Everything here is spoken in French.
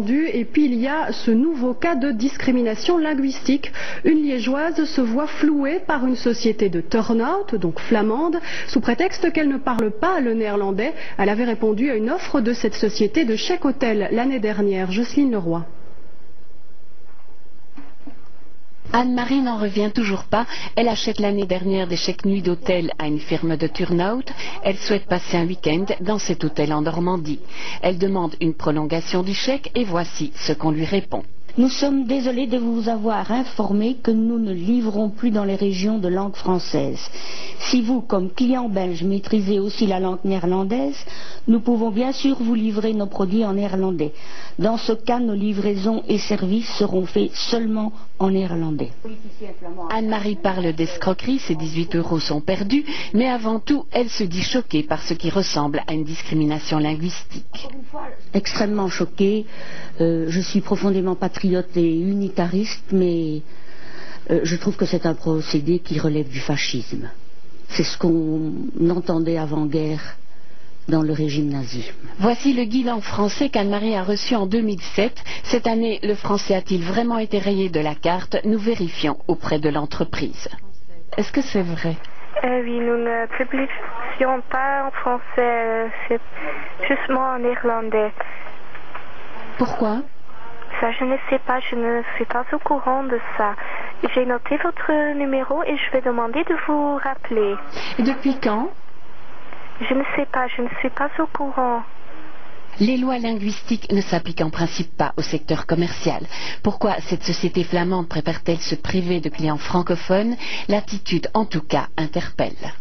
Et puis il y a ce nouveau cas de discrimination linguistique. Une liégeoise se voit flouée par une société de turn-out, donc flamande, sous prétexte qu'elle ne parle pas le néerlandais. Elle avait répondu à une offre de cette société de chèque hôtel l'année dernière. Jocelyne Leroy. Anne-Marie n'en revient toujours pas. Elle achète l'année dernière des chèques nuits d'hôtel à une firme de turn-out. Elle souhaite passer un week-end dans cet hôtel en Normandie. Elle demande une prolongation du chèque et voici ce qu'on lui répond. Nous sommes désolés de vous avoir informé que nous ne livrons plus dans les régions de langue française. Si vous, comme client belge, maîtrisez aussi la langue néerlandaise, nous pouvons bien sûr vous livrer nos produits en néerlandais. Dans ce cas, nos livraisons et services seront faits seulement en néerlandais. Anne-Marie parle d'escroquerie, ses 18 € sont perdus, mais avant tout, elle se dit choquée par ce qui ressemble à une discrimination linguistique. Extrêmement choquée. Je suis profondément patriote et unitariste, mais je trouve que c'est un procédé qui relève du fascisme. C'est ce qu'on entendait avant-guerre dans le régime nazi. Voici le guide français qu'Anne-Marie a reçu en 2007. Cette année, le français a-t-il vraiment été rayé de la carte? Nous vérifions auprès de l'entreprise. Est-ce que c'est vrai? Oui, nous ne publions pas en français, c'est justement en néerlandais. Pourquoi? Ça, je ne sais pas, je ne suis pas au courant de ça. J'ai noté votre numéro et je vais demander de vous rappeler. Et depuis quand? Je ne sais pas, je ne suis pas au courant. Les lois linguistiques ne s'appliquent en principe pas au secteur commercial. Pourquoi cette société flamande préfère-t-elle se priver de clients francophones? L'attitude, en tout cas, interpelle.